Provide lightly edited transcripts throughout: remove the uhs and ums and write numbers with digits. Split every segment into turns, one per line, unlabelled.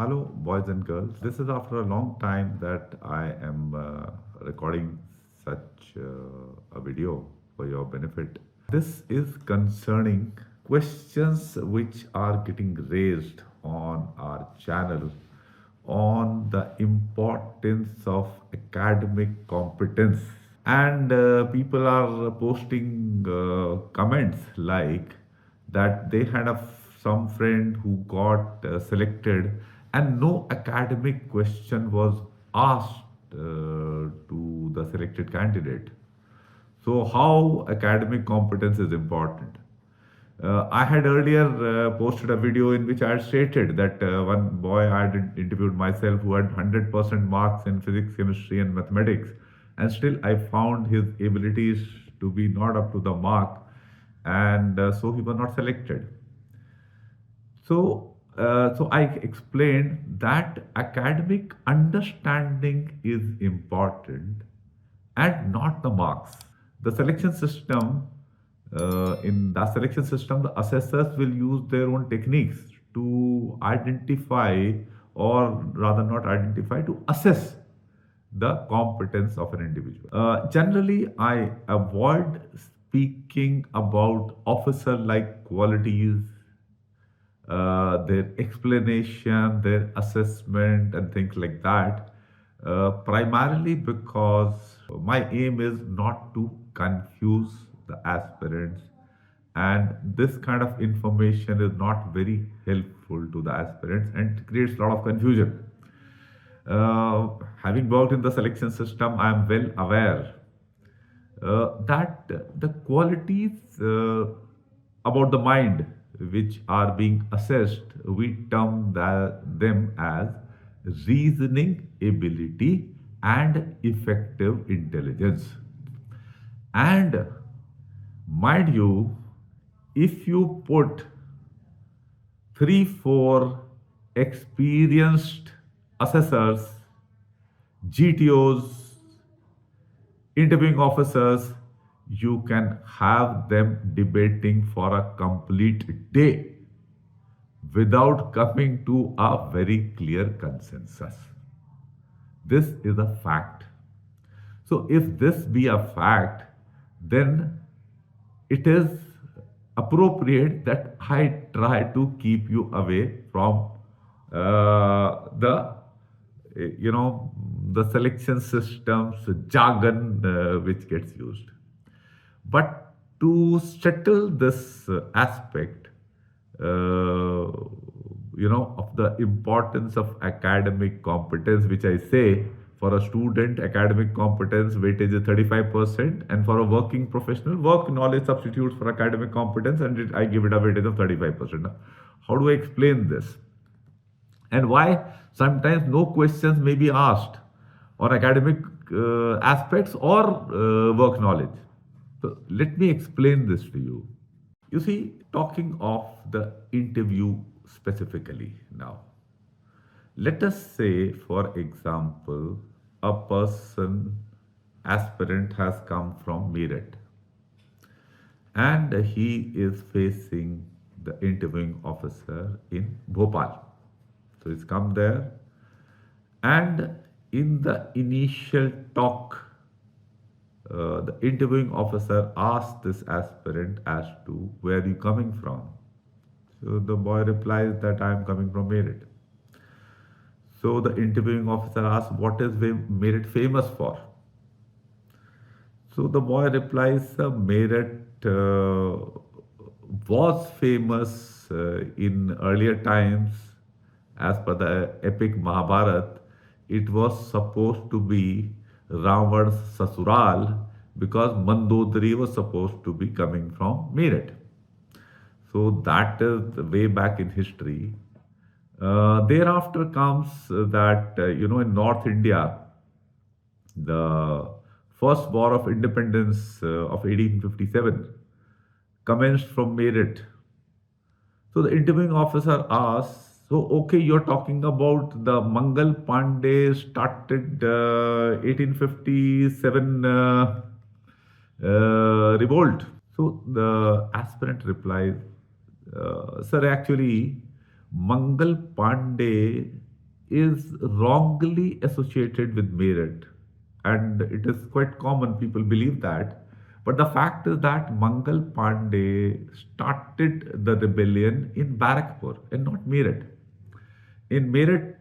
Hello, boys and girls. This is after a long time that I am recording such a video for your benefit. This is concerning questions which are getting raised on our channel on the importance of academic competence. And people are posting comments like that they had some friend who got selected and no academic question was asked to the selected candidate. So, how academic competence is important? I had earlier posted a video in which I had stated that one boy I had interviewed myself who had 100% marks in physics, chemistry, and mathematics, and still I found his abilities to be not up to the mark, and so he was not selected. So I explained that academic understanding is important and not the marks. The selection system, in the selection system, the assessors will use their own techniques to identify, or rather, not identify, to assess the competence of an individual. Generally, I avoid speaking about officer like qualities, their explanation, their assessment, and things like that. Primarily because my aim is not to confuse the aspirants, and this kind of information is not very helpful to the aspirants and creates a lot of confusion. Having worked in the selection system, I am well aware that the qualities about the mind which are being assessed, we term them as reasoning ability and effective intelligence. And mind you, if you put three, four experienced assessors, GTOs, interviewing officers, you can have them debating for a complete day without coming to a very clear consensus. This is a fact. So, if this be a fact, then it is appropriate that I try to keep you away from the selection system's jargon which gets used. But to settle this aspect, of the importance of academic competence, which I say for a student, academic competence weightage is 35%, and for a working professional, work knowledge substitutes for academic competence, and I give it a weightage of 35%. Now, how do I explain this? And why sometimes no questions may be asked on academic aspects or work knowledge? So let me explain this to you. You see, talking of the interview specifically now, let us say, for example, a aspirant has come from Meerut, and he is facing the interviewing officer in Bhopal. So he's come there, and in the initial talk, the interviewing officer asked this aspirant as to where are you coming from. So the boy replies that I am coming from Meerut. So the interviewing officer asks, what is Meerut famous for? So the boy replies, Meerut was famous in earlier times. As per the epic Mahabharat, it was supposed to be Ravan's Sasural because Mandodari was supposed to be coming from Meerut. So that is way back in history. Thereafter comes that, in North India, the first war of independence of 1857 commenced from Meerut. So the interviewing officer asks, so, okay, you're talking about the Mangal Pandey started 1857 revolt. So the aspirant replies, sir, actually, Mangal Pandey is wrongly associated with merit, and it is quite common. People believe that, but the fact is that Mangal Pandey started the rebellion in Barakpur and not Meerut. In Meerut,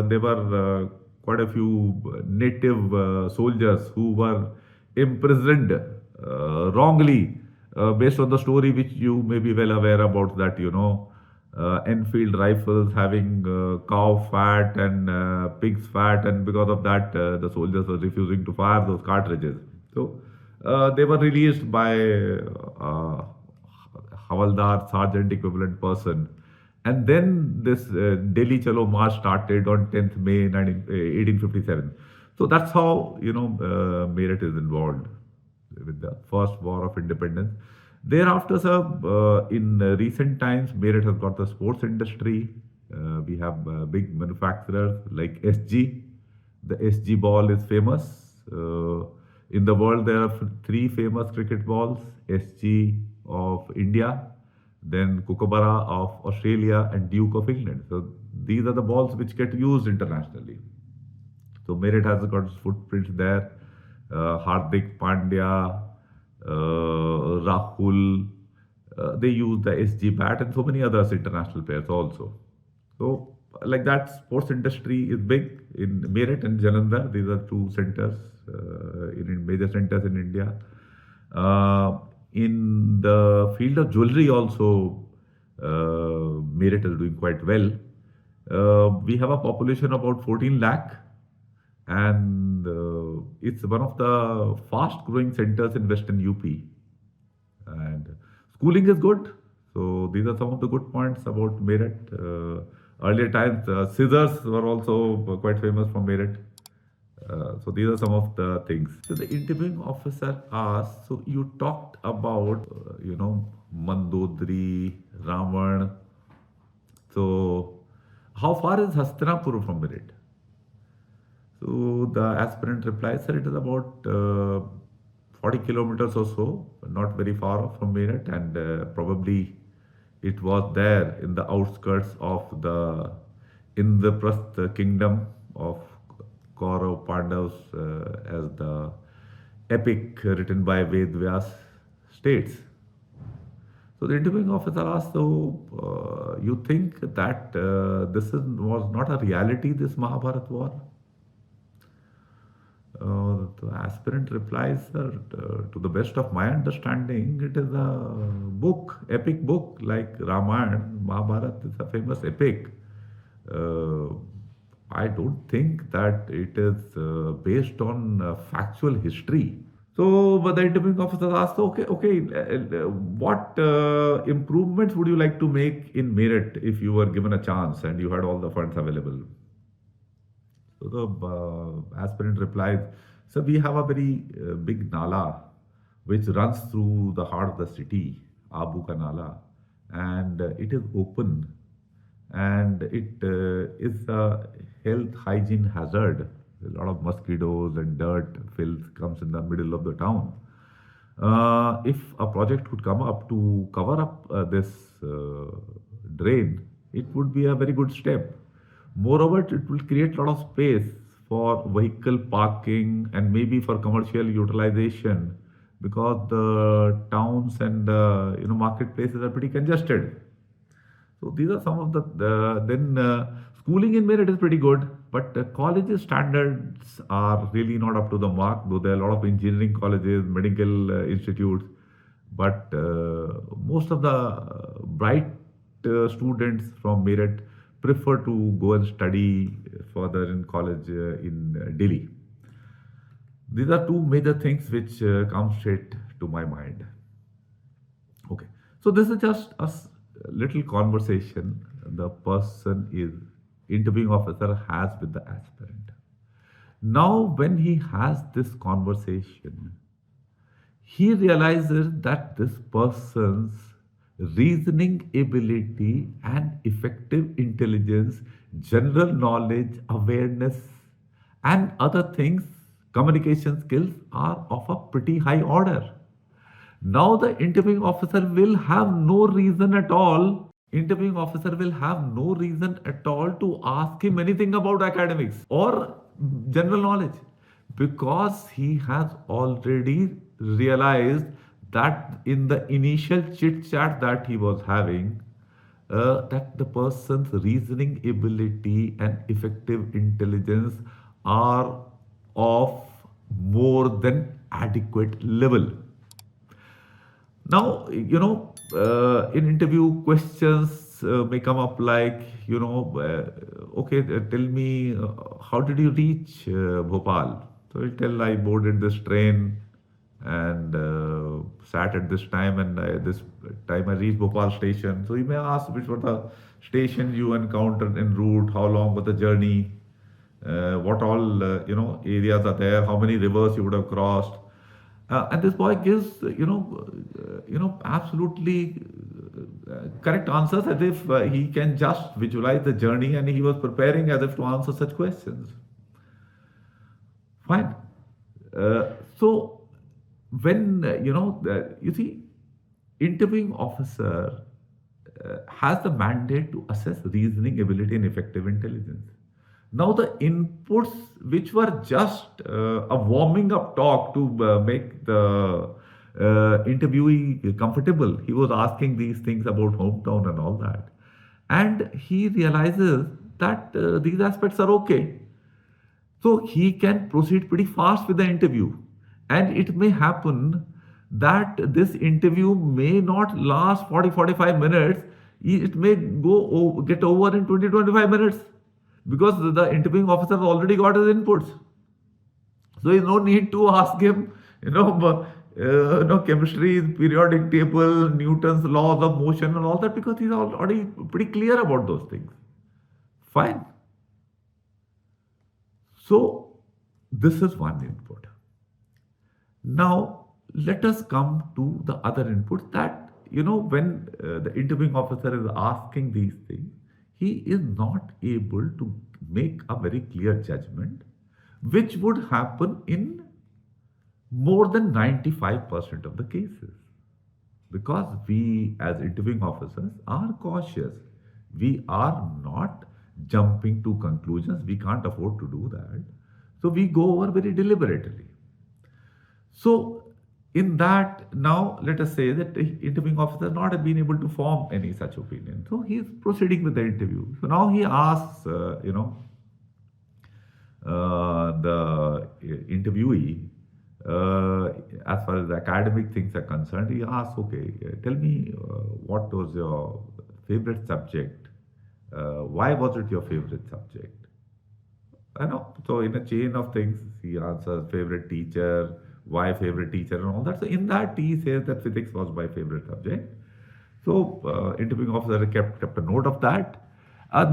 there were quite a few native soldiers who were imprisoned wrongly, based on the story which you may be well aware about, that Enfield rifles having cow fat and pig's fat, and because of that, the soldiers were refusing to fire those cartridges. So they were released by Havaldar, sergeant equivalent person. And then this Delhi Chalo March started on 10th May 1857. So that's how, Meerut is involved with the first war of independence. Thereafter, sir, in recent times, Meerut has got the sports industry. We have big manufacturers like SG. The SG ball is famous. In the world, there are three famous cricket balls: SG of India, then Kookaburra of Australia, and Duke of England. So these are the balls which get used internationally. So Meerut has got its footprints there. Hardik Pandya, Rahul, they use the SG bat, and so many others international players also. So like that, sports industry is big in Meerut and Jalandhar. These are two centers, in major centers in India. In the field of jewelry also, Meerut is doing quite well. We have a population about 14 lakh, and it's one of the fast growing centers in Western UP. And schooling is good. So these are some of the good points about Meerut. Earlier times, scissors were also quite famous from Meerut. So these are some of the things. So the interviewing officer asked, so you talked about, Mandodri, Ravan. So how far is Hastinapur from Meerut? So the aspirant replies, sir, it is about 40 kilometers or so, not very far off from Meerut, and probably it was there in the outskirts of the Indraprastha kingdom of Kaurav Pandavas, as the epic written by Ved Vyas states. So the interviewing officer asked, so you think that was not a reality, this Mahabharat war? The aspirant replies, sir, to the best of my understanding, it is a book, epic book like Ramayana. Mahabharata is a famous epic. I don't think that it is based on factual history. So, but the interviewing officer asked, okay, what improvements would you like to make in Meerut if you were given a chance and you had all the funds available? So the aspirant replied, so we have a very big nala which runs through the heart of the city, Abu Ka Nala, and it is open, and it is a health hygiene hazard. A lot of mosquitoes and dirt, filth comes in the middle of the town. If a project could come up to cover up this drain, it would be a very good step. Moreover, it will create a lot of space for vehicle parking and maybe for commercial utilization, because the towns and marketplaces are pretty congested. So these are some of the schooling in Meerut is pretty good, but college standards are really not up to the mark. Though there are a lot of engineering colleges, medical institutes, but most of the bright students from Meerut prefer to go and study further in college in Delhi. These are two major things which come straight to my mind. Okay, so this is just a little conversation the interviewing officer has with the aspirant. Now, when he has this conversation, he realizes that this person's reasoning ability and effective intelligence, general knowledge, awareness, and other things, communication skills, are of a pretty high order. Now the interviewing officer will have no reason at all interviewing officer will have no reason at all to ask him anything about academics or general knowledge, because he has already realized that in the initial chit chat that he was having, that the person's reasoning ability and effective intelligence are of more than adequate level. Now, in interview questions may come up like, okay, tell me, how did you reach Bhopal? So he'll tell, I boarded this train and sat at this time, and this time I reached Bhopal station. So he may ask which were the stations you encountered en route, how long was the journey, what all areas are there, how many rivers you would have crossed. And this boy gives, absolutely correct answers, as if he can just visualize the journey and he was preparing as if to answer such questions. Fine. So when, you see, interviewing officer has the mandate to assess reasoning ability and effective intelligence. Now, the inputs which were just a warming up talk to make the interviewee comfortable, he was asking these things about hometown and all that. And he realizes that these aspects are okay. So he can proceed pretty fast with the interview. And it may happen that this interview may not last 40-45 minutes. It may get over in 20-25 minutes, because the interviewing officer has already got his inputs. So there's no need to ask him, chemistry, periodic table, Newton's laws of motion and all that, because he's already pretty clear about those things. Fine. So this is one input. Now let us come to the other inputs that, when the interviewing officer is asking these things, he is not able to make a very clear judgment, which would happen in more than 95% of the cases. Because we as interviewing officers are cautious. We are not jumping to conclusions. We can't afford to do that. So we go over very deliberately. So in that, now let us say that the interviewing officer has not been able to form any such opinion. So he is proceeding with the interview. So now he asks, the interviewee, as far as the academic things are concerned, he asks, okay, tell me what was your favorite subject? Why was it your favorite subject? I know. So in a chain of things, he answers favorite teacher, why favorite teacher and all that. So in that he says that physics was my favorite subject. So interviewing officer kept a note of that.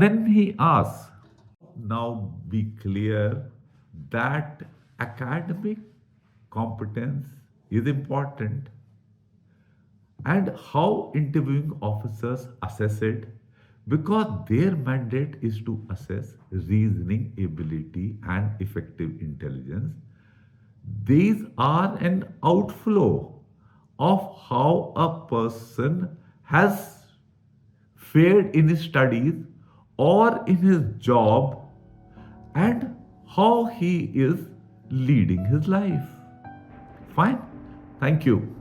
Then he asks, now be clear that academic competence is important, and how interviewing officers assess it, because their mandate is to assess reasoning ability and effective intelligence. These are an outflow of how a person has fared in his studies or in his job, and how he is leading his life. Fine. Thank you.